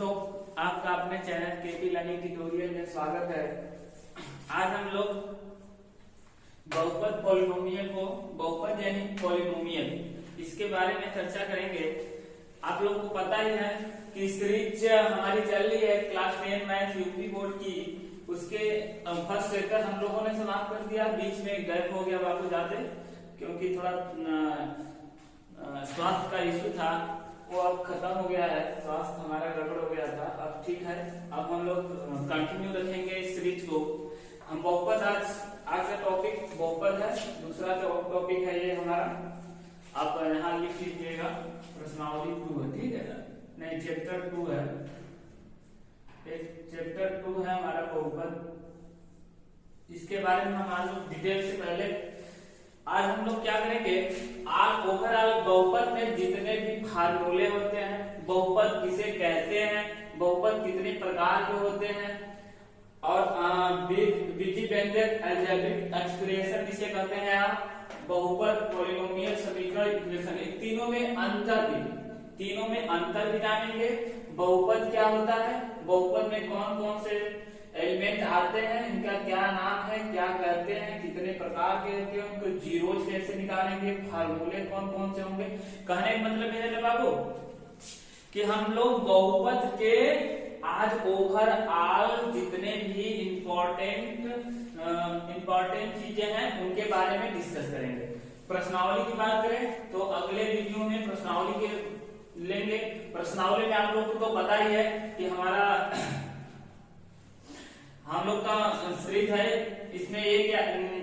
दोस्तों, आपका अपने चैनल केपी लर्निंग ट्यूटोरियल में स्वागत है। आज हम लोग बहुपद पॉलिनोमियल को बहुपद यानी पॉलिनोमियल इसके बारे में चर्चा करेंगे। आप लोग को पता ही है कि सीरीज हमारी चल रही है क्लास 10 मैथ यूपी बोर्ड की। उसके फर्स्ट चैप्टर हम लोगों ने समाप्त कर दिया, बीच में गैप हो गया वापस जाते, क्योंकि थोड़ा स्वास्थ्य का इशू था, वो अब खत्म हो गया है। स्वास्थ्य हमारा गड़बड़ हो गया था, अब ठीक है। अब हम लोग कंटिन्यू रखेंगे इस सीरीज को। हम बहुपद आज का टॉपिक बहुपद है, दूसरा टॉपिक है ये हमारा। आप यहाँ लिख लीजिएगा प्रश्नावली 2 है, ठीक है? नहीं, चैप्टर 2 है, चैप्टर 2 है हमारा बहुपद। इसके बारे में हम आज डिटेल से पहले आज हम लोग क्या करेंगे, आज ओवरऑल बहुपद में जितने भी फार्मूले होते हैं, बहुपद किसे कहते हैं, बहुपद कितने प्रकार के होते हैं, और बीजीव्यंजक अलजेब्रिक एक्सप्रेशन किसे कहते हैं, आप बहुपद पॉलिनोमियल समीकरण इक्वेशन, इन तीनों में अंतर भी जानेंगे। बहुपद क्या होता है, बहुपद में कौन कौन से एलिमेंट आते हैं, इनका क्या नाम है, क्या कहते हैं, कितने प्रकार के होते हैं, उनको जीरोज कैसे निकालेंगे, फार्मूले कौन कौन से होंगे। कहने का मतलब यह है बाबू कि हम लोग बहुपद के आज ओवरऑल जितने भी इम्पोर्टेंट चीजें हैं उनके बारे में डिस्कस करेंगे। प्रश्नावली की बात करें तो अगले वीडियो में प्रश्नावली के लेंगे। प्रश्नावली में आप लोग को तो पता ही है कि हम लोग का सीरीज है, इसमें ये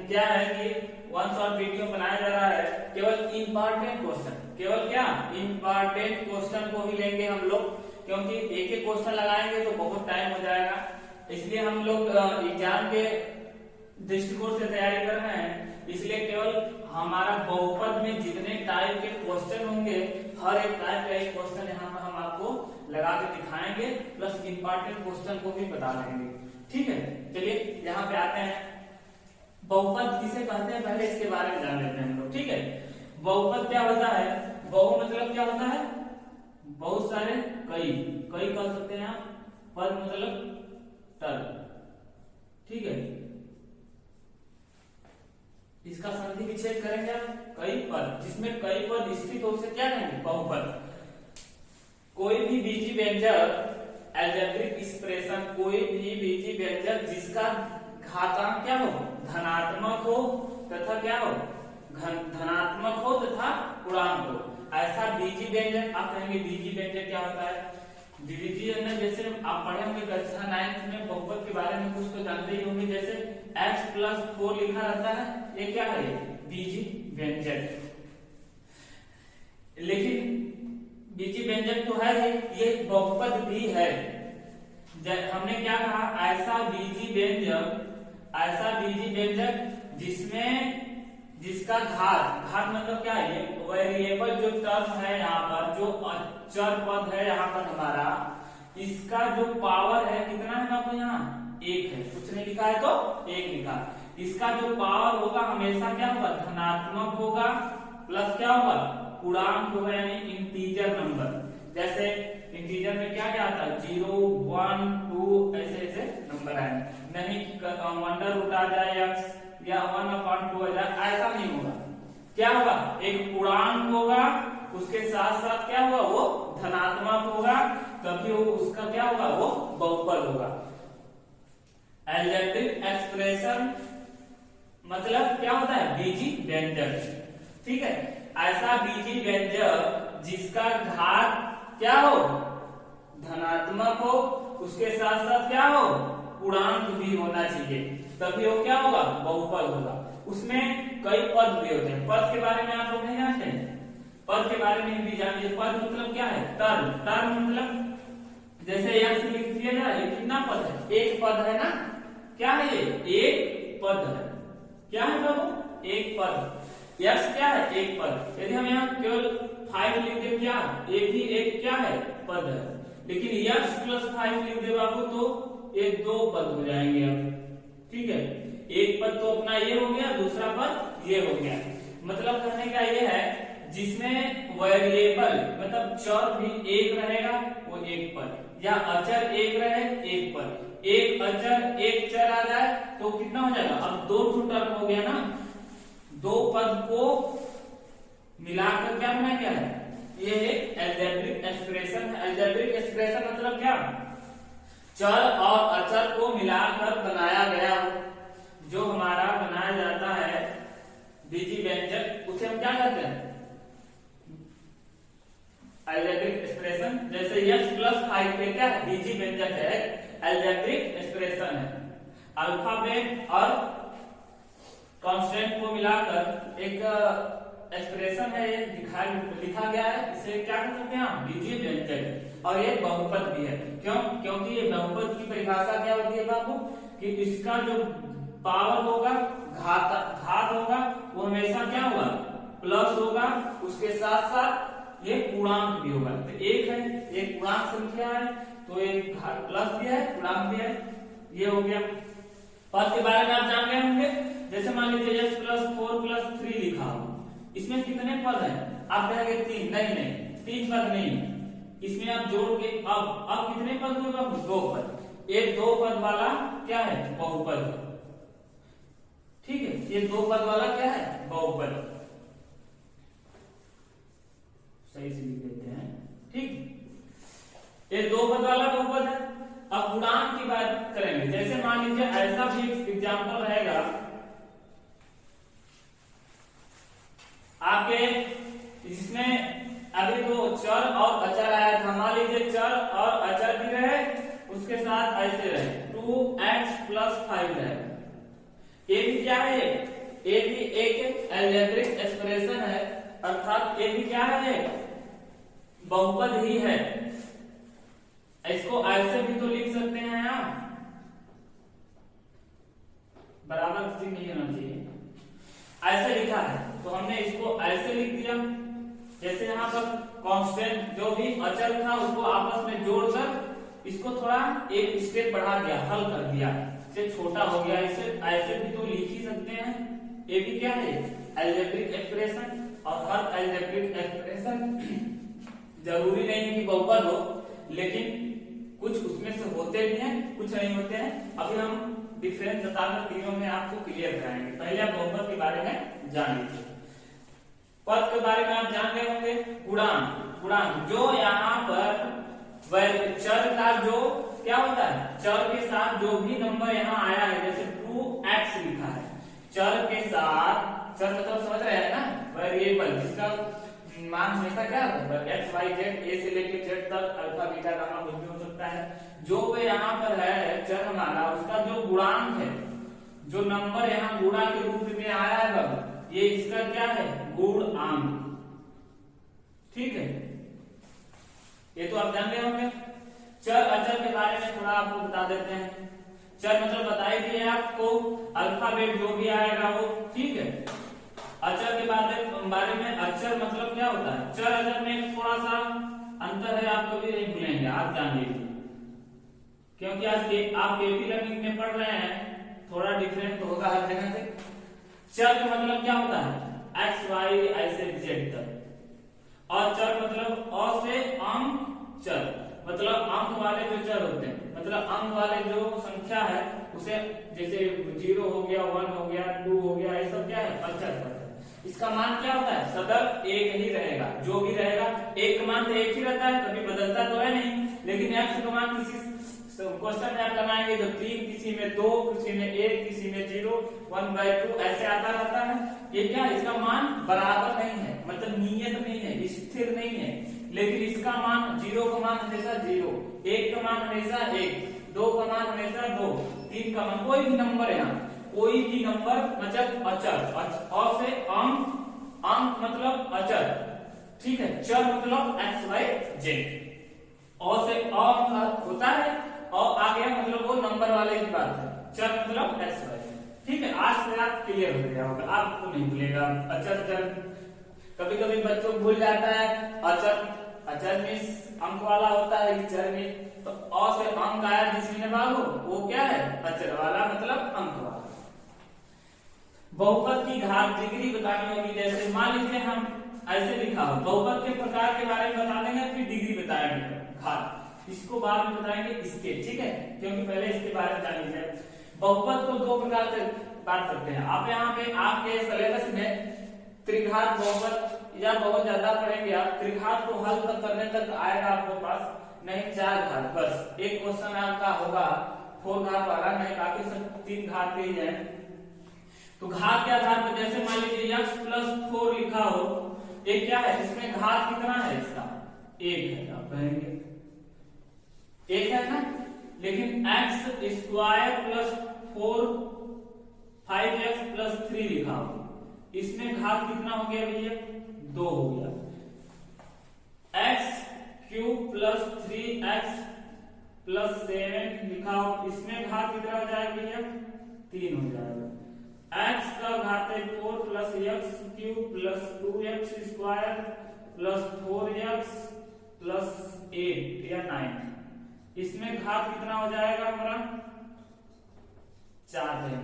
क्या है कि वन शॉट वीडियो बनाया जा रहा है, केवल इंपॉर्टेंट क्वेश्चन, केवल क्या इंपॉर्टेंट क्वेश्चन को ही लेंगे हम लोग, क्योंकि एक एक क्वेश्चन लगाएंगे तो बहुत टाइम हो जाएगा। इसलिए हम लोग एग्जाम के दृष्टिकोण से तैयारी कर रहे हैं, इसलिए केवल हमारा बहुपद में जितने टाइप के क्वेश्चन होंगे, हर एक टाइप का एक क्वेश्चन यहाँ पर हम आपको लगा के दिखाएंगे, प्लस इंपॉर्टेंट क्वेश्चन को भी बता देंगे, ठीक है? चलिए यहाँ पे आते हैं, बहुपद किसे कहते हैं पहले इसके बारे में जान लेते हैं हम लोग, ठीक है? बहुपद क्या होता है, बहु मतलब क्या होता है, बहुत सारे कई कह सकते हैं आप, पद मतलब टर्म, ठीक है? इसका संधि विच्छेद करेंगे आप, कई पद, जिसमें कई पद स्थित हो उसे क्या कहेंगे, बहुपद। कोई भी बीजी व्यंजक अलजेब्रिक एक्सप्रेशन, कोई भी बीजी व्यंजक जिसका घातांक क्या हो, धनात्मक हो तथा क्या हो, धनात्मक हो तथा पूर्णांक हो, ऐसा बीजी व्यंजक आप कहेंगे। बीजी व्यंजक क्या होता है, बीजी व्यंजक जैसे आप पढ़े होंगे कक्षा 9 में बहुपद के बारे में कुछ तो जानते ही होंगे, जैसे x + 4 लिखा रहता है, ये क्या है, बीजी व्यंजक। लेकिन बीजी व्यंजक तो है ही, ये बहुपद भी है। हमने क्या कहा, ऐसा बीजी व्यंजक जिसका घात मतलब क्या है, वेरिएबल जो टर्म है यहाँ पर, जो अचर पद है यहाँ पर हमारा, इसका जो पावर है कितना है बाबू, यहाँ 1 है, कुछ नहीं लिखा है तो 1 लिखा। इसका जो पावर होगा हमेशा क्या होगा, धनात्मक होगा, प्लस क्या होगा, पूर्णांक होगा, यानी इंटीजर नंबर। जैसे इंटीजर में क्या क्या आता है, 0, 1, 2 ऐसे नंबर आए, नहीं अंडर रूट आ जाए x या 1/2 आ जाए, ऐसा नहीं होगा। क्या होगा, एक पूर्णांक होगा, उसके साथ साथ क्या होगा, वो धनात्मक होगा, तभी वो उसका क्या होगा, वो बहुपद होगा। अलजेब्रिक एक्सप्रेशन मतलब क्या होता है, बीजी व्यंजक, ठीक है? ऐसा बीजी व्यंजक जिसका घात क्या हो, धनात्मक हो, उसके साथ साथ क्या हो, पूर्णांक भी होना चाहिए, तभी वो क्या होगा, बहुपद होगा। उसमें कई पद भी होते हैं, पद के बारे में आप लोग नहीं जानते हैं, पद के बारे में भी जानिए। पद मतलब क्या है, टर्म मतलब जैसे यहां से लिख दिया ना, ये कितना पद है, एक पद है ना, क्या है ये, एक पद है, क्या है बाबू, एक पद। यक्स क्या है, एक पद। यदि हम यहाँ केवल 5 लिख दे, क्या एक ही एक क्या है, पद है, लेकिन यक्स + 5 लिख दे बाबू तो ये 2 पद हो जाएंगे अब, ठीक है? एक पद तो अपना ये हो गया, दूसरा पद ये हो गया। मतलब कहने का ये है, जिसमें वेरिएबल मतलब चर भी एक रहेगा वो एक पद, या अचर एक रहे एक पद, एक अचर एक चर आ जाए तो कितना हो जाएगा, अब दो टर्म हो गया ना, दो पद को मिलाकर क्या बनाया गया है, ये एक अलजेब्रिक एक्सप्रेशन है। अलजेब्रिक एक्सप्रेशन मतलब क्या, चर और अचर को मिलाकर बनाया गया जो हमारा बनाया जाता है बीजीव्यंजक, उसे हम क्या कहते हैं, अलजेब्रिक एक्सप्रेशन। जैसे x प्लस 5 पे क्या है, बीजीव्यंजक है, अलजेब्रिक एक्सप्रेशन है। अल्फाबेट और कांस्टेंट को मिलाकर एक एक्सप्रेशन है, ये लिखा गया है, इसे क्या कह सकते हैं, बीजीव्यंजक। और ये बहुपद भी है, क्यों, क्योंकि ये बहुपद की परिभाषा क्या होती है बाबू, कि इसका जो पावर होगा, घात होगा, वो हमेशा क्या होगा, प्लस होगा, उसके साथ साथ ये पूर्णांक भी होगा। तो एक है, एक पूर्णांक संख्या है, तो एक प्लस भी है पूर्णांक भी है, ये हो गया। पद के बारे में आप जान गए होंगे, जैसे मान लीजिए x प्लस 4 प्लस 3 लिखा हो, इसमें कितने पद हैं, आप कहेंगे 3, नहीं 3 पद नहीं, इसमें आप जोड़ के अब कितने पद होगा, 2 पद। एक 2 पद वाला क्या है, बहुपद, ठीक है, ये 2 पद वाला क्या है, बहुपद, सही से लिख देते हैं, ठीक, ये 2 पद वाला बहुपद है। अब गुणांक की बात करेंगे, जैसे मान लीजिए ऐसा भी एग्जांपल रहेगा आपके, जिसमें अभी तो चर और अचर आया था, मान लीजिए चर और अचर भी रहे, उसके साथ ऐसे रहे 2x प्लस 5 रहे, ये भी क्या है, ये भी एक अलजेब्रिक एक्सप्रेशन है, अर्थात ये भी क्या है, बहुपद ही है। इसको ऐसे भी तो लिख सकते हैं आप, बराबर किसी नहीं होना चाहिए, ऐसे लिखा है तो हमने इसको ऐसे लिख दिया। जैसे यहाँ पर कांस्टेंट जो भी अचर था उसको आपस में जोड़कर इसको थोड़ा एक स्टेप बढ़ा दिया, हल कर दिया, इसे छोटा हो गया, इसे ऐसे भी तो लिख ही सकते हैं। ये भी क्या है, अलजेब्रिक एक्सप्रेशन, और हर अलजेब्रिक एक्सप्रेशन जरूरी नहीं है कि बहुपद हो, लेकिन कुछ उसमें से होते भी हैं, कुछ नहीं होते हैं। अभी हम डिफरेंस बताकर तीनों में आपको क्लियर कराएंगे। पहले आप बहुपद के बारे में जान लीजिए। पद के बारे में आप जान गए होंगे, गुणांक, गुणांक जो यहाँ पर चर का जो क्या होता है, चर के साथ जो भी नंबर यहाँ आया है, जैसे 2x लिखा है, चर के साथ, चर मतलब समझ रहे हैं ना, वेरिएबल जिसका मान हमेशा क्या होता है, x y z, a से लेकर z तक, अल्फा बीटा गामा कुछ भी हो सकता है, जो वे यहाँ पर है चर हमारा, उसका जो गुणांक है, जो नंबर यहाँ गुणा के रूप में आया है बाबू, ये इसका क्या है, गुणांक, ठीक है, ये तो आप जान गए होंगे। चर अचर के बारे में थोड़ा आपको बता देते हैं। चर मतलब बताई दिए आपको, अल्फाबेट जो भी आएगा वो, ठीक है। अचर के बारे में, अचर मतलब क्या होता है, चर अचर में थोड़ा सा अंतर है, आप कभी नहीं भूलेंगे, आप जान लीजिए, क्योंकि आज आप केपी लर्निंग में पढ़ रहे हैं, थोड़ा डिफरेंट होगा हर जगह से। चर का मतलब क्या होता है, x y ऐसे z तक, और चर मतलब अ से अंक चर, मतलब अंक वाले जो चर होते हैं, मतलब अंक वाले जो संख्या है उसे, जैसे 0 हो गया, 1 हो गया, 2 हो गया, ये सब क्या है, अचर। इसका मान क्या होता है, सदैव एक ही रहेगा, जो भी रहेगा, एक का मान तो एक ही रहता है, कभी बदलता तो है नहीं, लेकिन x का मान किसी क्वेश्चन में आप लगाएंगे तो 3, किसी में 2, किसी में 1, किसी में 0, 1/2 ऐसे आता रहता है। ये क्या, इसका मान बराबर नहीं है, मतलब नियत नहीं है, स्थिर नहीं है, लेकिन इसका मान 0 का मान हमेशा 0, 1 का मान हमेशा 1, 2 का मान हमेशा 2, 3 का मान, कोई भी नंबर यहाँ, कोई भी नंबर मतलब अचर, अ से अंक, अंक मतलब अचर, ठीक है, चर मतलब x y z, अ से अंक होता है, और आ गया मतलब वो नंबर वाले की बात है, चर मतलब x y, ठीक है। आज से आप क्लियर हो गया होगा, आपको नहीं भूलेगा अचर चर। कभी कभी बच्चों को भूल जाता है, अचर, अचर में अंक वाला होता है, चर में तो अ से अंक आया जिसमें भागो वो क्या है, अचर वाला मतलब अंक वाला। बहुपद की घात डिग्री बतानी होगी, जैसे मान लीजिए हम ऐसे लिखा हो। बहुपद के प्रकार के बारे में बता देंगे, फिर डिग्री बताएंगे घात, इसको बाद में बताएंगे इसके, ठीक है, क्योंकि पहले इसके बारे में जान लीजिए। बहुपद को दो प्रकार से बांट सकते हैं आप। यहाँ पे आपके सिलेबस में त्रिघात बहुपद या बहुत ज्यादा पढ़ेंगे आप, त्रिघात को हल करने तक आएगा आपके पास, नहीं 4 घात, बस एक क्वेश्चन आपका होगा 4 घात वाला, नहीं बाकी सब 3 घात के ही है। तो घात के आधार पर जैसे मान लीजिए x+4 लिखा हो, ये क्या है, इसमें घात कितना है, इसका 1 है, आप कहेंगे 1 है ना, लेकिन x² + 4 5x+3 लिखा हो, इसमें घात कितना हो गया भैया, 2 हो गया। x³ + 3x+7 लिखा हो, इसमें घात कितना हो जाएगा भैया, 3 हो जाएगा। x का घात 4 + x³ + 2x² + 4x + 8 या 9, इसमें घात कितना हो जाएगा हमारा, 4 है।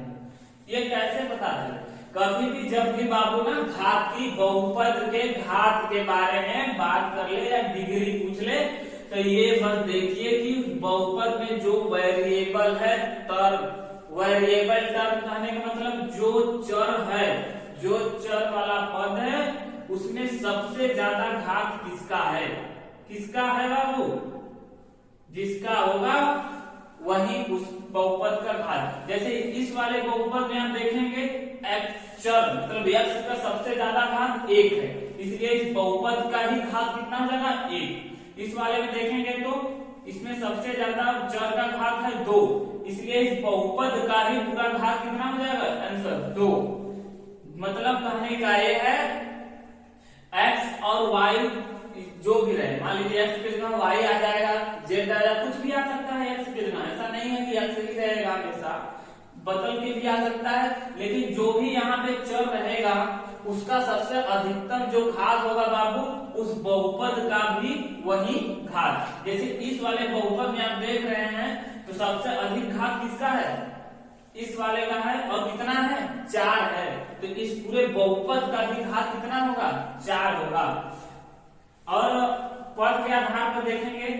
ये कैसे पता चले, कभी भी जब भी बाबू ना घाती बहुपद के घात के बारे में बात कर ले या डिग्री पूछ ले, तो ये बस देखिए कि बहुपद में जो वेरिएबल है टर्म, वेरिएबल टर्म कहने का मतलब जो चर है, जो चर वाला पद है, उसमें सबसे ज्यादा घात किसका है, किसका है बाबू, जिसका होगा वही उस बहुपद का घात। जैसे इस वाले बहुपद में हम देखेंगे x चर मतलब x का सबसे ज्यादा घात 1 है, इसलिए इस बहुपद का ही घात कितना हो जाएगा, 1। इस वाले में देखेंगे तो इसमें सबसे ज्यादा चर का घात है 2, इसलिए इस बहुपद का ही पूरा घात कितना हो जाएगा, आंसर 2। मतलब कहने का ये है x और y जो भी रहे, मान लीजिए x की जगह y आ जाएगा, z आ जाएगा, कुछ भी आ सकता है x की जगह, ऐसा नहीं है कि x ही रहेगा हमेशा, बदल के भी आ सकता है, लेकिन जो भी यहाँ पे चर रहेगा उसका सबसे अधिकतम जो घात होगा बाबू, उस बहुपद का भी वही घात। जैसे इस वाले बहुपद में आप देख रहे हैं तो सबसे अधिक घात किसका है, इस वाले का है, और कितना है, 4 है, तो इस पूरे बहुपद का भी घात कितना होगा, 4 होगा। और पद के आधार पर देखेंगे,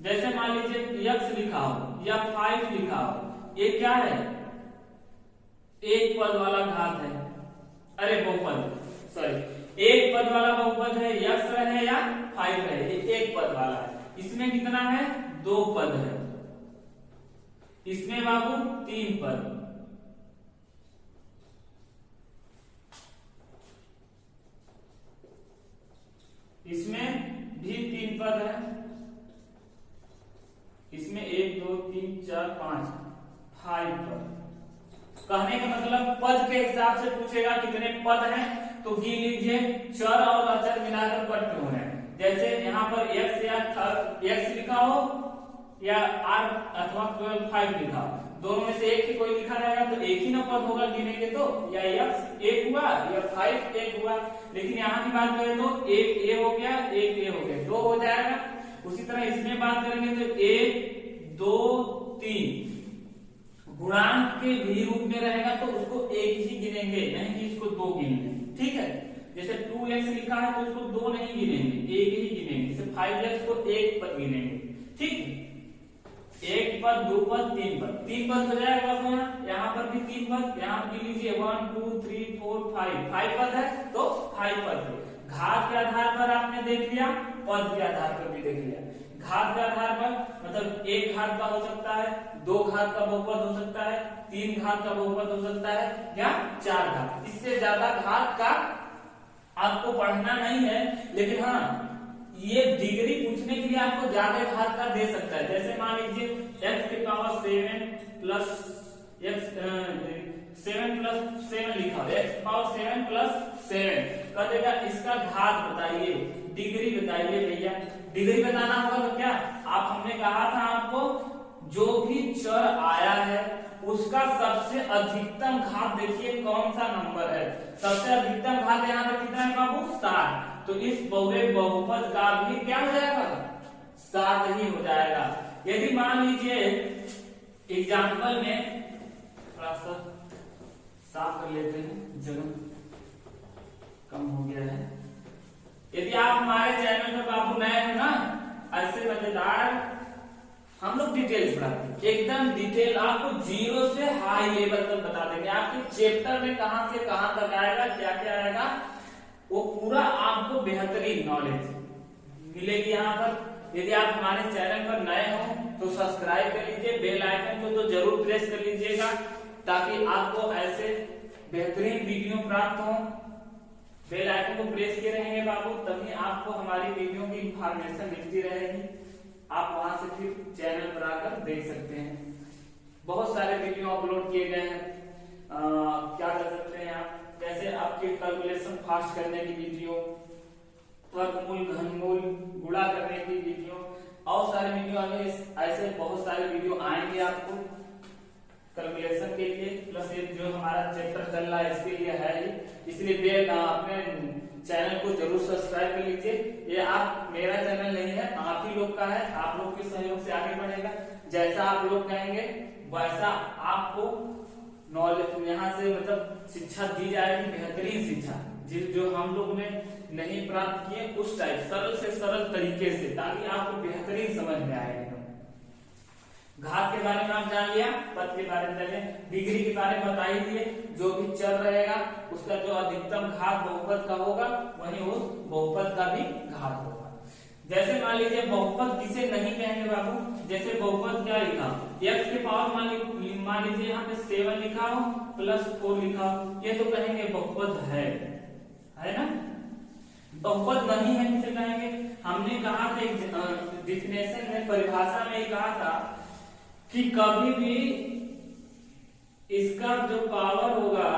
जैसे मान लीजिए x लिखा हो या 5 लिखा हो, ये क्या है, एक पद वाला घात है, अरे बहुपद, सॉरी एक पद वाला बहुपद है, x रहे या 5 रहे, ये एक पद वाला है, इसमें कितना है, 2 पद है, इसमें बाबू 3 पद, इसमें भी 3 पद है, इसमें 1 2 3 4 5 पद। कहने का मतलब पद के हिसाब से पूछेगा कितने पद हैं, तो गिन लीजिए, चर और अचर मिलाकर पद क्यों है। जैसे यहाँ पर x या x लिखा हो या r अथवा 5 लिखा हो, दोनों में से एक ही कोई लिखा रहेगा तो एक ही ना पद होगा गिनेंगे तो, या x 1 हुआ या 5 1 हुआ, लेकिन यहाँ की बात करें तो 1 a हो गया, 1 a हो गया, 2 हो जाएगा। उसी तरह इसमें बात करेंगे तो 1 2 3 गुणांक के भी रूप में रहेगा तो उसको एक ही गिनेंगे, नहीं कि इसको 2 गिनेंगे, ठीक है। जैसे 2x लिखा है तो उसको 2 नहीं गिनेंगे, एक ही गिनेंगे। जैसे 5x को 1 पद गिनेंगे, ठीक, 1 पद 2 पद 3 पद, 3 पद हो जाएगा यहाँ पर भी 3 पद, यहाँ पर लीजिए 1 2 3 4 5 पद है तो 5 पद है। घात के आधार पर आपने देख लिया, पद के आधार पर भी देख लिया। घात के आधार पर मतलब 1 घात का हो सकता है, 2 घात का बहुपद हो सकता है, 3 घात का बहुपद हो सकता है, या 4 घात। इससे ज्यादा घात का आपको पढ़ना नहीं है, लेकिन हाँ ये डिग्री पूछने के लिए आपको ज्यादा घात का दे सकता है। जैसे मान लीजिए x की पावर 7 प्लस x 7 प्लस 7 लिखा है, x पावर 7 प्लस 7 कर देगा, इसका घात बताइए, डिग्री बताइए भैया। डिग्री बताना होगा तो क्या, आप हमने कहा था आपको जो भी चर आया है उसका सबसे अधिकतम घात देखिए कौन सा नंबर है। सबसे अधिकतम घात यहाँ पर कितना है बाबू, 7, तो इस पूरे बहुपद का भी क्या हो जाएगा, 7 ही हो जाएगा। यदि मान लीजिए एग्जाम्पल में, थोड़ा सा साफ कर लेते हैं, जगह कम हो गया है, यदि आप हमारे चैनल पर बाबू नए हो ना, ऐसे मजेदार हम लोग डिटेल्स पढ़ाते हैं, एकदम डिटेल आपको जीरो से हाई लेवल तक बता देंगे। आपके चैप्टर में कहां से कहां तक आएगा, क्या क्या आएगा, वो पूरा आपको बेहतरीन नॉलेज मिलेगी यहाँ पर। यदि आप हमारे चैनल पर नए हो तो सब्सक्राइब कर लीजिए, बेल आइकन को तो जरूर प्रेस कर लीजिएगा, ताकि आपको ऐसे बेहतरीन वीडियो प्राप्त हो। बेल आइकन को प्रेस किए रहेंगे बाबू, तभी आपको हमारी वीडियो की इंफॉर्मेशन मिलती रहेगी। आप वहां से फिर चैनल पर आकर देख सकते हैं। बहुत सारे वीडियो अपलोड किए गए हैं। क्या कर सकते हैं आप, जैसे आपके कैलकुलेशन फास्ट करने की वीडियो, वर्गमूल, घनमूल, गुणा करने की वीडियो, और सारे वीडियो ऐसे बहुत सारे वीडियो आएंगे आपको कैलकुलेशन के लिए। प्लस ये जो हमारा चैप्टर चल रहा है इसके लिए है ही, इसलिए अपने चैनल को जरूर सब्सक्राइब कर लीजिए। ये आप मेरा चैनल नहीं है, आप ही लोग का है, आप लोग के सहयोग से आगे बढ़ेगा। जैसा आप लोग कहेंगे वैसा आपको नॉलेज यहाँ से मतलब शिक्षा दी जाएगी, बेहतरीन शिक्षा जो हम लोग ने नहीं प्राप्त किए उस टाइप सरल से सरल तरीके से, ताकि आपको बेहतरीन समझ में आएगा। घात के बारे में आप जान लिया, पद के बारे में जानिए, डिग्री के बारे में बता ही दिए। जो भी चर रहेगा उसका जो अधिकतम घात बहुपद का होगा वही उस बहुपद का भी घात होगा। जैसे मान लीजिए बहुपद किसे नहीं कहेंगे बाबू, जैसे बहुपद क्या लिखा, x के पावर मान लीजिए यहाँ पे 7 लिखा हो प्लस 4 लिखा हो, ये तो कहेंगे बहुपद है ना। बहुपद नहीं है किसे कहेंगे, हमने कहा था एक डिफिनेशन में, परिभाषा में कहा था कि कभी भी इसका जो पावर होगा,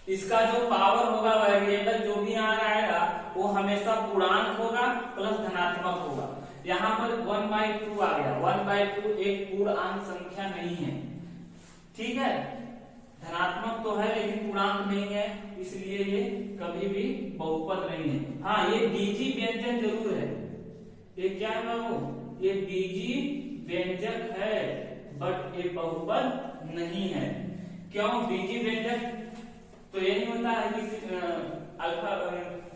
इसका जो पावर होगा वेरिएबल जो भी यहाँ आएगा वो हमेशा पूर्णांक होगा प्लस धनात्मक होगा। यहाँ पर 1/2 आ गया, 1/2 एक पूर्णांक संख्या नहीं है, ठीक है, धनात्मक तो है लेकिन पूर्णांक नहीं है, इसलिए ये कभी भी बहुपद नहीं है। हाँ, ये बीजी व्यंजक जरूर है। ये क्या है बाबू, ये बीजी व्यंजक है, बट ये बहुपद नहीं है। क्यों बीजी व्यंजक, तो यही होता है कि अल्फा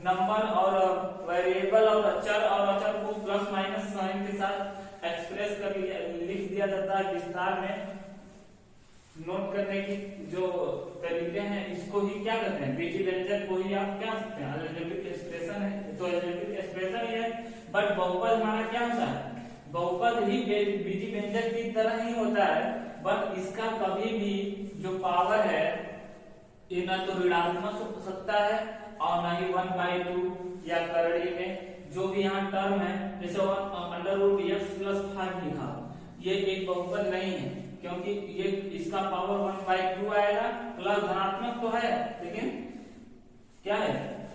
नंबर और वेरिएबल और चर और अचर को प्लस माइनस साइन के साथ एक्सप्रेस कर लिख दिया जाता है विस्तार में। नोट करने की जो तरीके हैं इसको ही क्या कहते हैं, बीजी व्यंजक को ही आप क्या सकते हैं, अलजेब्रिक एक्सप्रेशन है, तो अलजेब्रिक एक्सप्रेशन ही है। बट बहुपद हमारा क्या होता है, बहुपद ही बीजी व्यंजक की तरह ही होता है, बट इसका कभी भी जो पावर है ये ना तो ऋणात्मक हो सकता है और ना ही 1/2 या करड़ी में जो भी यहाँ टर्म है, जैसे √x+5 लिखा, ये एक बहुपद नहीं है, क्योंकि ये इसका पावर 1/2 आएगा, प्लस धनात्मक तो है लेकिन क्या है,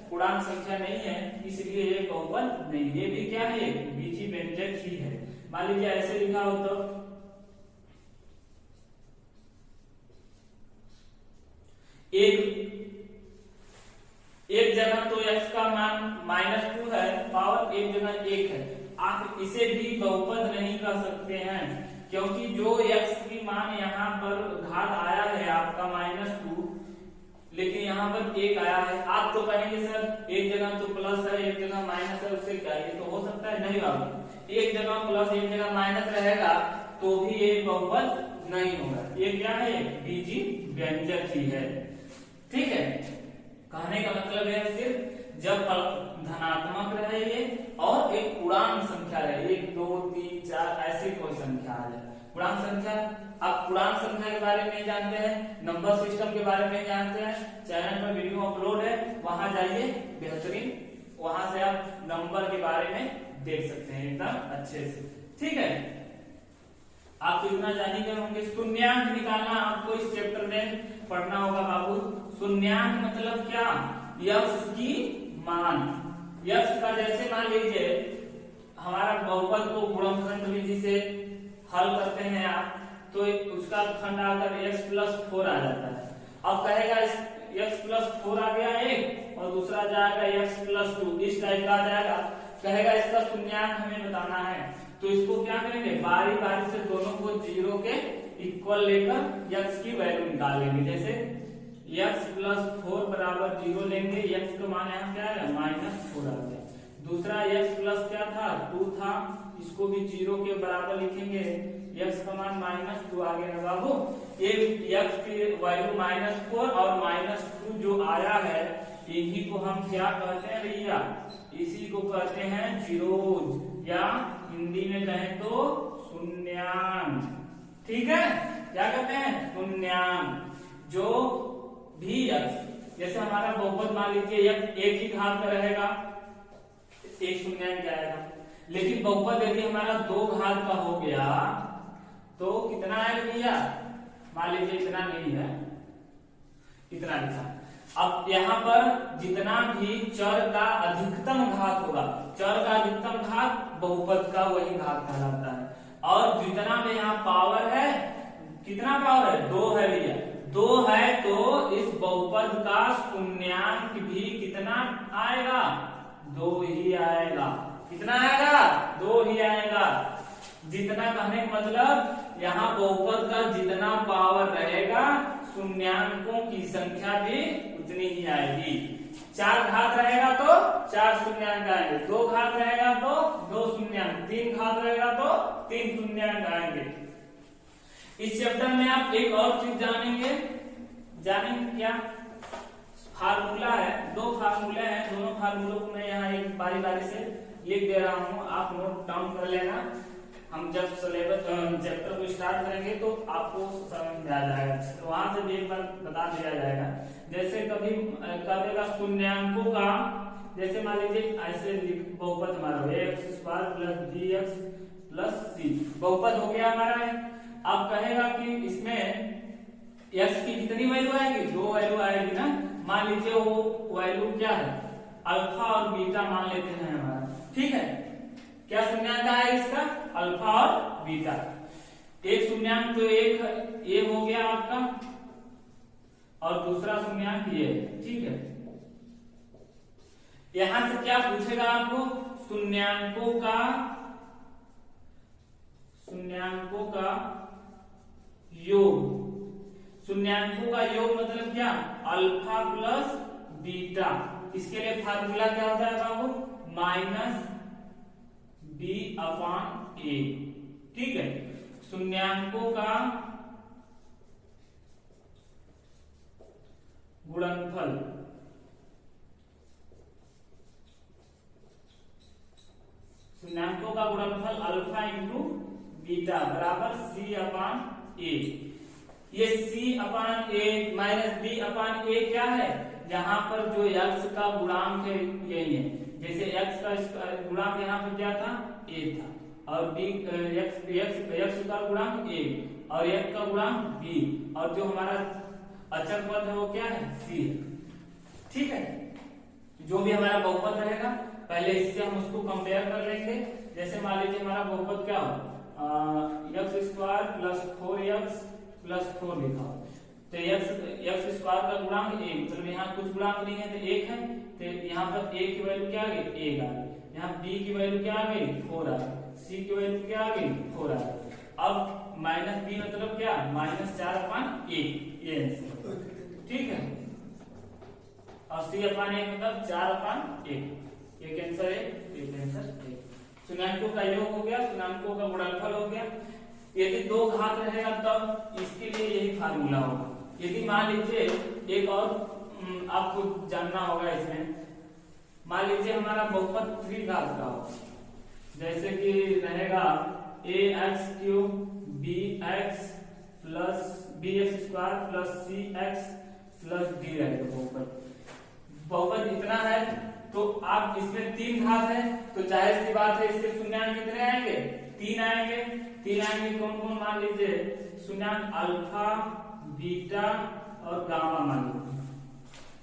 पूर्णांक संख्या नहीं है, इसलिए ये बहुपद नहीं। ये भी क्या है, बीजी व्यंजक ही है। मान लीजिए ऐसे लिखा हो तो एक जगह तो x का मान -2 है, पावर एक जगह 1 है, आप इसे भी बहुपद नहीं कर सकते हैं, क्योंकि जो x की मान यहाँ पर घात आया है आपका -2, लेकिन यहाँ पर 1 आया है। आप तो कहेंगे सर एक जगह तो प्लस है एक जगह माइनस है, उससे क्या ये तो हो सकता है, नहीं बाबू, एक जगह प्लस एक जगह माइनस रहेगा तो भी ये बहुपद नहीं होगा। ये क्या है, बीजी व्यंजक ही है, ठीक है। कहने का मतलब है सिर्फ जब धनात्मक रहे ये और एक पूर्णांक संख्या रहे, 1 2 3 4 ऐसी कोई संख्या आ जाए। पूर्णांक संख्या, आप पूर्णांक संख्या के बारे में जानते हैं, नंबर सिस्टम के बारे में जानते हैं, चैनल पर वीडियो अपलोड है, वहां जाइए बेहतरीन, वहां से आप नंबर के बारे में देख सकते हैं एकदम अच्छे से, ठीक है। आप तो इतना जान ही गए होंगे। शून्यांक निकालना आपको इस चैप्टर में पढ़ना होगा बाबू। शून्यांक मतलब क्या, यक्ष की मान, यक्ष का जैसे मान लीजिए हमारा बहुपद को गुणनखंड विधि से हल करते हैं आप, तो उसका खंड आकर x+4 आ जाता है। अब कहेगा x+4 आ गया एक और दूसरा जाएगा x+2, इस टाइप का आ जाएगा। कहेगा इसका शून्यांक हमें बताना है, तो इसको क्या करेंगे, बारी बारी से दोनों को 0 के इक्वल लेकर x की वैल्यू निकाल लेंगे। जैसे x प्लस 4 बराबर 0 लेंगे, x का मान यहाँ क्या है -4 आ गया। दूसरा x प्लस क्या था 2 था, इसको भी 0 के बराबर लिखेंगे, x का मान -2 आ गया बाबू। ये x की वैल्यू -4 और -2 जो आया है इन्हीं को हम क्या कहते हैं भैया, इसी को कहते हैं जीरोज, या हिंदी में कहें तो शून्यांक। ठीक है, क्या कहते हैं शून्यांक। जो भी x, जैसे हमारा बहुपद मान लीजिए एक ही घात का रहेगा, एक शून्यांक आएगा, लेकिन बहुपद यदि हमारा 2 घात का हो गया तो कितना आएगा भैया, मान लीजिए इतना नहीं है, इतना लिखा। अब यहाँ पर जितना भी चर का अधिकतम घात होगा, चर का अधिकतम घात बहुपद का वही घात कहलाता है। और जितना में यहाँ पावर है, कितना पावर है 2 है भैया, 2 है तो इस बहुपद का शून्यांक भी कितना आएगा 2 ही आएगा। कितना आएगा 2 ही आएगा। जितना कहने का मतलब यहाँ बहुपद का जितना पावर रहेगा शून्यांकों की संख्या भी उतनी ही आएगी। 4 घात रहेगा तो 4 शून्यांक आएंगे, 2 घात रहेगा तो 2 शून्यांक, 3 घात रहेगा तो 3 शून्यांक आएंगे। इस चैप्टर में आप एक और चीज जानेंगे क्या, फार्मूला है, 2 फार्मूले हैं, दोनों फार्मूलों को मैं यहाँ एक बारी बारी से लिख दे रहा हूँ, आप नोट डाउन कर लेना। हम जब सिलेबस चैप्टर को स्टार्ट करेंगे तो आपको समझ में आ जाएगा, तो वहां से भी एक बार बता दिया जाएगा। जैसे कभी कर देगा शून्यांकों का, जैसे मान लीजिए ऐसे बहुपद हमारा x² + bx + c बहुपद हो गया हमारा। अब कहेगा कि इसमें x की कितनी वैल्यू आएगी, 2 वैल्यू आएगी ना। मान लीजिए वो वैल्यू क्या है अल्फा और बीटा मान लेते हैं हमारा, ठीक है। क्या शून्यांक है इसका अल्फा और बीटा। एक शून्यांक तो एक ये हो गया आपका, और दूसरा शून्यांक ये, ठीक है। यहां से क्या पूछेगा आपको, शून्यांकों का योग। शून्यांकों का योग मतलब क्या, अल्फा प्लस बीटा। इसके लिए फार्मूला क्या होता है बाबू, -b/a, ठीक है। शून्यांकों का गुणनफल, शून्यांकों का गुणनफल अल्फा इंटू बीटा बराबर c/a। ये c/a माइनस b/a क्या है, यहाँ पर जो x का गुणांक है यही है। जैसे x का गुणांक यहाँ पर क्या था a था, और x का गुणांक a, और x का गुणांक b, और जो हमारा अचर पद है वो क्या है c है, ठीक है। जो भी हमारा बहुपद रहेगा पहले इससे हम उसको कंपेयर कर लेंगे। जैसे मान लीजिए हमारा बहुपद क्या हो x² + 4x + 4 लिखा, तो x² का गुणांक 1, मतलब यहाँ कुछ गुणांक नहीं है तो 1 है, तो यहाँ पर a की वैल्यू क्या आ गई 1 आ गई, यहाँ b की वैल्यू क्या आ गई 4 आ गई, c की वैल्यू क्या आ गई 4 आ गई। अब -b मतलब क्या -4/1 ये आंसर, ठीक है। और c/1 मतलब 4/1, एक आंसर है, एक आंसर है। शून्यांकों का योग हो गया, शून्यांकों का गुणनफल हो गया। यदि 2 घात रहेगा तब इसके लिए यही फार्मूला होगा। यदि मान लीजिए एक और आपको जानना होगा इसमें, मान लीजिए हमारा बहुपद 3 घात का हो, जैसे कि रहेगा ax³ bx + bx² + cx + d रहेगा बहुपद इतना है, तो आप इसमें 3 घात है तो जाहिर सी बात है इसके शून्यांक कितने आएंगे 3 आएंगे। 3 आएंगे कौन कौन मान लीजिए, शून्यांक अल्फा बीटा और गामा मान लेते हैं।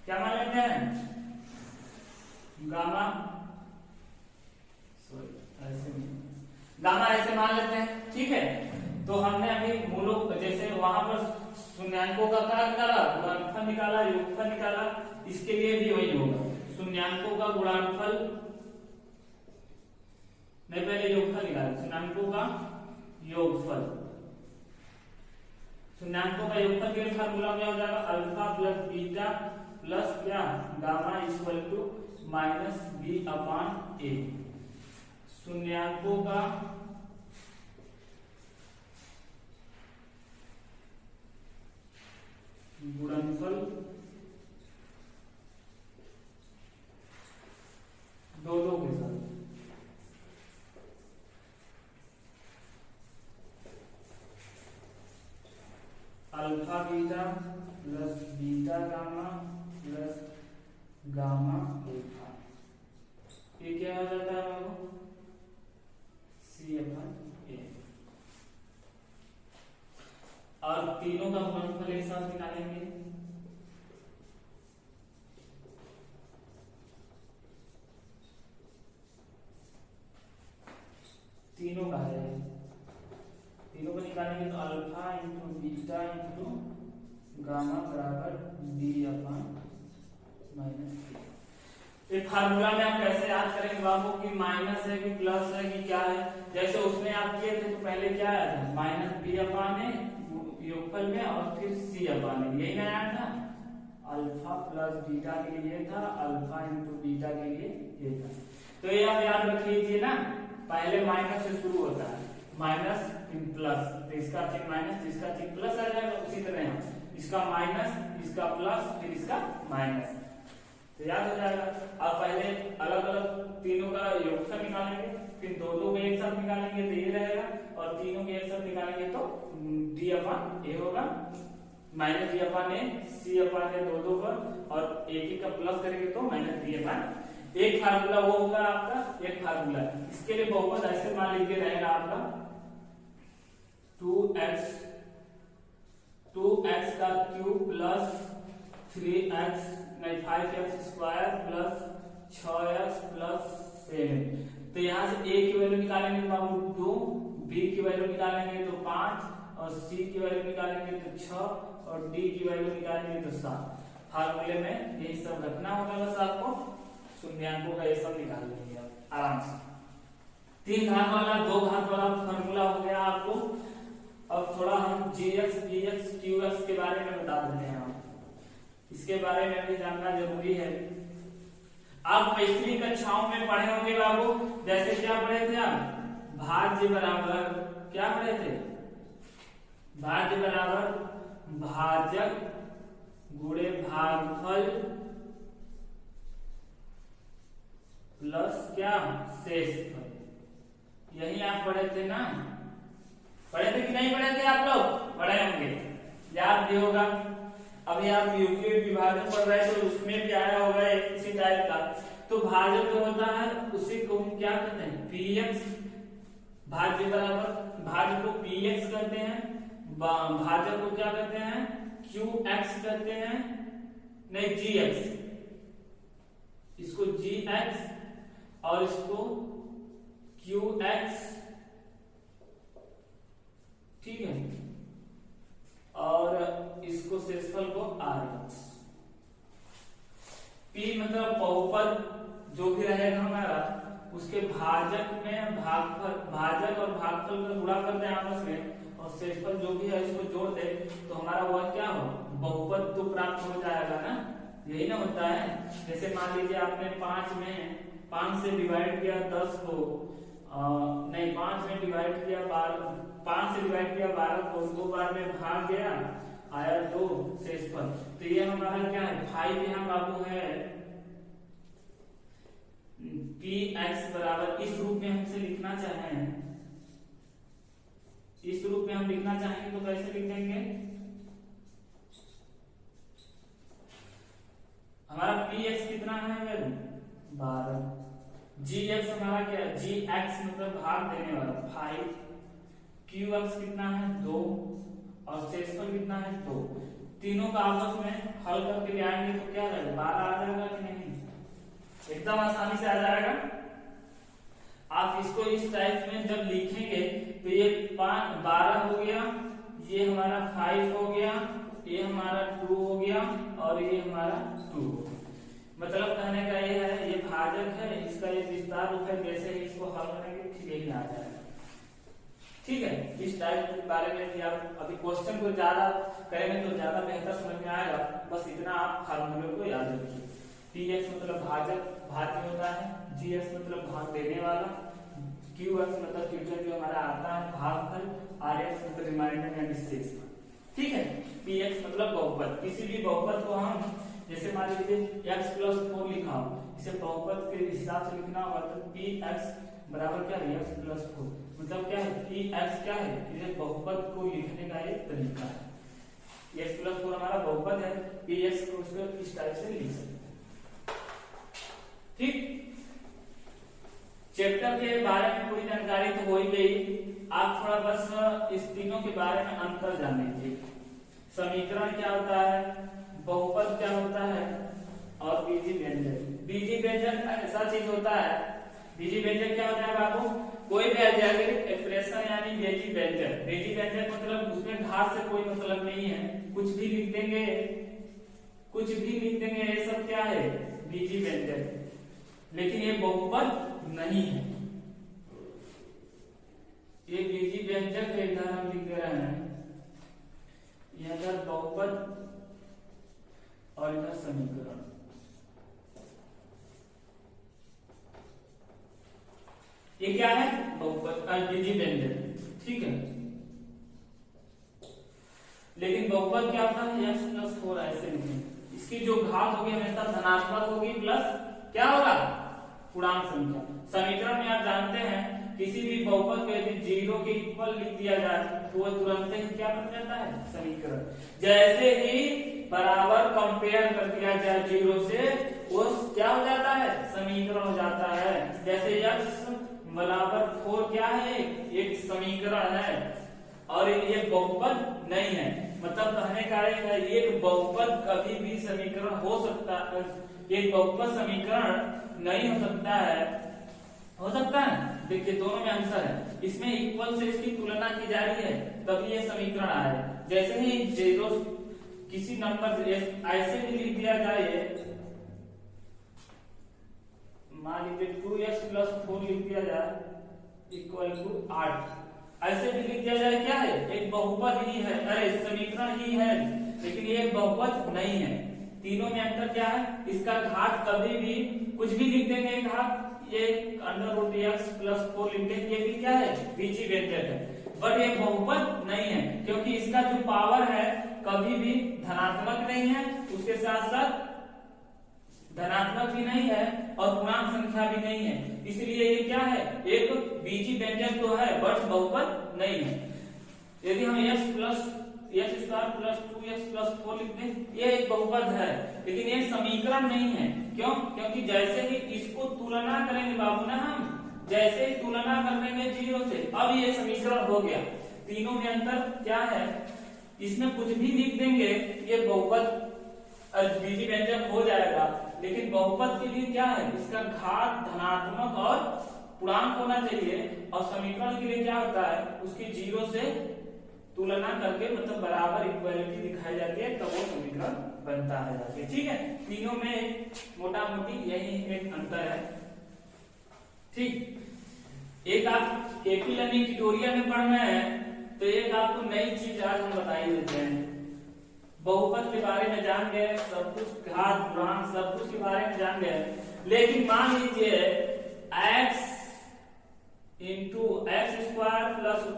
क्या मान लेते हैं गामा, गामा ऐसे मान लेते हैं, ठीक है। तो हमने अभी मूलों जैसे वहां पर शून्यांकों का क्या निकाला, गुणनफल निकाला, योगफल निकाला, इसके लिए भी वही होगा। शून्यांकों का गुणनफल, नहीं पहले योगफल निकाला, शून्यांकों का योगफल, शून्यांकों का योगफल के लिए फार्मूला क्या हो जाएगा, अल्फा प्लस बीटा प्लस क्या gamma equal to minus B upon A. शून्यांकों का गुणनफल दो दो के साथ alpha beta plus beta gamma plus gamma alpha, ये क्या हो जाता है बाबू, सी अपन ए। और तीनों का गुणनफल एक साथ निकालेंगे, तीनों का है, तीनों को निकालेंगे तो alpha into beta into gamma बराबर बी अपॉन माइनस। एक फार्मूला में आप कैसे याद करेंगे बाबू कि माइनस है कि प्लस है कि क्या है, जैसे उसमें आप किए थे तो पहले क्या आया था, माइनस बी अपॉन ए योगफल में और फिर सी अपॉन ए, यही ना आया था। अल्फा प्लस बीटा के लिए था, अल्फा इंटू बीटा के लिए ये था। तो ये आप याद रख लीजिए ना, पहले माइनस से शुरू होता है, माइनस फिर प्लस, तो इसका चिन्ह माइनस इसका चिन्ह प्लस आ जाएगा। उसी तरह इसका माइनस इसका प्लस फिर इसका माइनस, तो याद हो जाएगा। अब पहले अलग अलग तीनों का योगफल निकालेंगे, फिर दो दो को एक साथ निकालेंगे तो ये रहेगा, और तीनों के एक साथ निकालेंगे तो डी अपॉन ए होगा, माइनस डी अपॉन ए, सी अपॉन ए दो दो पर, और एक एक का प्लस करेंगे तो माइनस डी अपॉन। एक फार्मूला वो होगा आपका, एक फार्मूला इसके लिए बहुपद ऐसे मान लीजिए रहेगा आपका 2x का क्यूब प्लस 3x नहीं 5x square plus 6x plus 7। तो यहाँ से a की वैल्यू निकालेंगे बाबू 2, b की वैल्यू निकालेंगे तो 5, और c की वैल्यू निकालेंगे तो 6, और d की वैल्यू निकालेंगे तो 7। फार्मूले में यही सब रखना होगा बस आपको, शून्यांकों का ये सब निकाल लेंगे आप आराम से। 3 घात वाला 2 घात वाला फार्मूला हो गया आपको। अब थोड़ा हम gx px qx के बारे में बता देते हैं, इसके बारे में भी जानना जरूरी है। आप पिछली कक्षाओं में पढ़े होंगे बाबू, जैसे क्या पढ़े थे आप, भाज्य बराबर क्या पढ़े थे, भाज्य बराबर भाजक गुणे भागफल प्लस क्या शेषफल, यही आप पढ़े थे ना, पढ़े थे कि नहीं पढ़े थे आप लोग, पढ़े होंगे, याद भी होगा। अभी आप यूक्लिड विभाजन पढ़ रहे थे, उसमें भी आया होगा इसी टाइप का। तो भाजक जो होता है उसी को हम क्या कहते हैं, px, भाज्य बराबर भाज्य को px कहते हैं, भाजक को क्या कहते हैं, qx कहते हैं, नहीं gx, इसको gx और इसको qx, ठीक है, और इसको शेषफल को rx। p मतलब बहुपद जो भी रहेगा हमारा, उसके भाजक में भागफल, भाजक और भागफल का गुणा करते हैं आपस में, और शेषफल जो भी है इसको जोड़ दे तो हमारा वह क्या हो, बहुपद तो प्राप्त हो जाएगा ना, यही ना होता है। जैसे मान लीजिए आपने 5 में 5 से डिवाइड किया 10 को, नहीं 5 में डिवाइड किया 12, 5 से डिवाइड किया 12 को, 2 बार में भाग गया, आया 2 शेषफल। तो ये हमारा क्या है, 5 यहाँ बाबू है px बराबर, इस रूप में हमसे लिखना चाहें, इस रूप में हम लिखना चाहेंगे तो कैसे लिख देंगे, हमारा px कितना है 12, gx हमारा क्या है, gx मतलब भाग देने वाला 5, qx कितना है 2, और शेषफल कितना है 2। तीनों का आपस में हल करके ले आएंगे तो क्या रहेगा, 12 आ जाएगा कि नहीं, एकदम आसानी से आ जाएगा। आप इसको इस टाइप में जब लिखेंगे तो ये 12 हो गया, ये हमारा 5 हो गया, ये हमारा 2 हो गया, और ये हमारा 2 हो गया। मतलब कहने का ये है, ये भाजक है, इसका ये विस्तार रूप है, जैसे ही इसको हल करेंगे ठीक यही आ जाएगा। ठीक है, इस टाइप के बारे में भी आप अभी क्वेश्चन को ज्यादा करेंगे तो ज्यादा बेहतर समझ में आएगा। बस इतना आप फार्मूले को याद रखिए। px मतलब भाजक भाज्य होता है, gx मतलब भाग देने वाला, qx मतलब क्यूटन जो हमारा आता है भागफल, rx मतलब रिमाइंडर यानी शेष। ठीक है, px मतलब बहुपद। किसी भी बहुपद को हम जैसे मान लीजिए x + 4 लिखा हो, इसे बहुपद के हिसाब से लिखना होगा तो px बराबर क्या है x + 4, मतलब क्या है px क्या है, ये बहुपद को लिखने का एक तरीका है। x + 4 हमारा बहुपद है, px को उसको इस टाइप से लिख सकते हैं। ठीक, चैप्टर के बारे में पूरी जानकारी तो हो ही गई। आप थोड़ा बस इस तीनों के बारे में अंतर जान लीजिए। समीकरण क्या होता है, बहुपद क्या होता है, और बीजी व्यंजक। बीजी व्यंजक ऐसा चीज होता है, बीजी व्यंजक क्या होता है बाबू, कोई भी अलजेब्रिक एक्सप्रेशन यानी बीजी व्यंजक। बीजी व्यंजक मतलब उसमें घात से कोई मतलब नहीं है, कुछ भी लिख देंगे, कुछ भी लिख देंगे, ये सब क्या है बीजी व्यंजक। लेकिन ये बहुपद नहीं है, ये बीजी व्यंजक है। इधर हम लिख दे रहे हैं, इधर बहुपद और इधर समीकरण। ये क्या है बहुपद, बीजी व्यंजक। ठीक है, लेकिन बहुपद क्या होता है x + 4 ऐसे लिखें। इसकी जो घात होगी हमेशा धनात्मक होगी, प्लस क्या होगा पूर्णांक संख्या। समीकरण में आप जानते हैं किसी भी बहुपद को यदि 0 के इक्वल लिख दिया जाए तो वह तुरंत ही क्या बन जाता है समीकरण। जैसे ही बराबर कंपेयर कर दिया जाए 0 से, वो क्या हो जाता है समीकरण हो जाता है। जैसे x = 4 क्या है, एक समीकरण है और ये बहुपद नहीं है। मतलब कहने का एक बहुपद कभी भी समीकरण हो सकता है, एक बहुपद समीकरण नहीं हो सकता है। हो सकता है, देखिए दोनों में आंसर है। इसमें इक्वल से इसकी तुलना की जा रही है तभी ये समीकरण आए। जैसे ही 0 किसी नंबर ऐसे भी लिख दिया जाए, मान लीजिए 2x + 4 लिख दिया जाए = 8, ऐसे भी लिख दिया जाए, क्या है एक बहुपद ही है, अरे समीकरण ही है, लेकिन ये एक बहुपद नहीं है। तीनों में अंतर क्या है, इसका घात कभी भी कुछ भी लिख देंगे घात, ये √x + 4 लिख देंगे, ये भी क्या है बीजी व्यंजक है। बट ये बहुपद नहीं है क्योंकि इसका जो पावर है कभी भी धनात्मक नहीं है, उसके साथ साथ धनात्मक भी नहीं है और पूर्णांक संख्या भी नहीं है। इसलिए ये क्या है एक बीजी व्यंजक तो है बट बहुपद नहीं है। यदि हम x + 2x + 4 लिखते हैं, ये एक बहुपद है, लेकिन ये समीकरण नहीं है। क्यों? क्योंकि जैसे ही इसको तुलना करेंगे बाबू ना, हम जैसे ही तुलना कर देंगे 0 से, अब ये समीकरण हो गया। तीनों में अंतर क्या है, इसमें कुछ भी लिख देंगे ये बहुपद बीजी व्यंजक हो जाएगा, लेकिन बहुपद के लिए क्या है इसका घात धनात्मक और पूर्णांक होना चाहिए, और समीकरण के लिए क्या होता है उसकी 0 से तुलना करके मतलब बराबर इक्वालिटी दिखाई जाती है, तब वो समीकरण बनता है जाके। ठीक है, तीनों में मोटा मोटी यही एक अंतर है। ठीक, एक आप एपी लर्निंग ट्यूटोरियल में पढ़ना है तो एक आपको नई चीज आज हम बता ही देते हैं। बहुपद के बारे में जान गए, सब कुछ घात पूर्णांक सब कुछ के बारे में जान गए, लेकिन मान लीजिए x × x² + y² +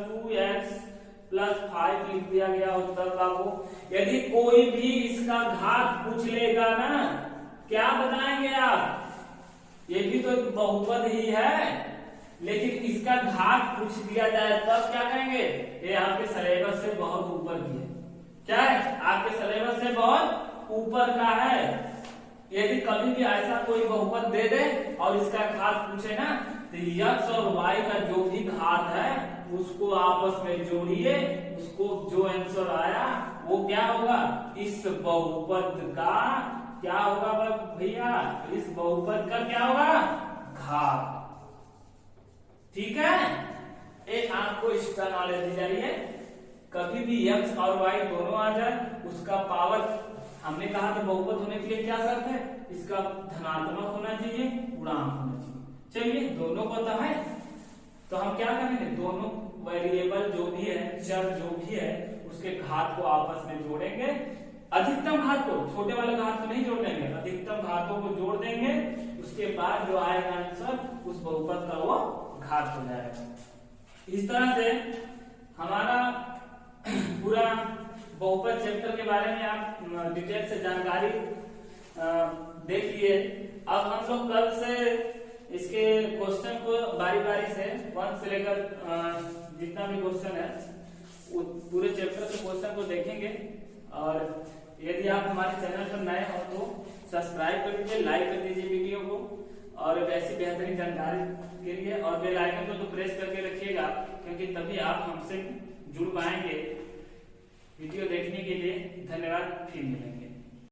2x + 5 लिख दिया गया उत्तर बाबू। यदि कोई भी इसका घात पूछ लेगा ना, क्या बताएंगे आप, ये भी तो एक बहुपद ही है, लेकिन इसका घात पूछ दिया जाए तब क्या कहेंगे, ये आपके सिलेबस से बहुत ऊपर की है। क्या है, आपके सिलेबस से बहुत ऊपर का है। यदि कभी भी ऐसा कोई बहुपद दे दे और इसका घात पूछे ना, तो x और y का जो भी घात है उसको आपस में जोड़िए, उसको जो आंसर आया वो क्या होगा, इस बहुपद का क्या होगा भैया, इस बहुपद का क्या होगा घात। ठीक है, एक आपको इसका नॉलेज दी जा रही है। कभी भी x और y दोनों आ जाए, उसका पावर हमने कहा था बहुपद होने के लिए क्या शर्त है, इसका धनात्मक होना चाहिए, पूर्णांक होना चाहिए। चलिए दोनों को तो है, तो हम क्या करेंगे, दोनों वेरिएबल जो भी है, चर जो भी है, उसके घात को आपस में जोड़ेंगे, अधिकतम घात को, छोटे वाले घात को नहीं जोड़ देंगे, अधिकतम घातों को जोड़ देंगे, उसके बाद जो आएगा आंसर उस बहुपद का वो घात हो जाएगा। इस तरह से हमारा पूरा बहुपद चैप्टर के बारे में आप डिटेल से जानकारी देख लिए। अब हम लोग कल से इसके क्वेश्चन को बारी बारी से 1 से लेकर जितना भी क्वेश्चन है पूरे चैप्टर के क्वेश्चन को देखेंगे। और यदि आप हमारे चैनल पर नए हो तो सब्सक्राइब कर दीजिए, लाइक कर दीजिए वीडियो को, और ऐसी बेहतरीन जानकारी के लिए और बेल आइकन को तो प्रेस करके रखिएगा, क्योंकि तभी आप हमसे जुड़ पाएंगे। वीडियो देखने के लिए धन्यवाद, फिर मिलेंगे।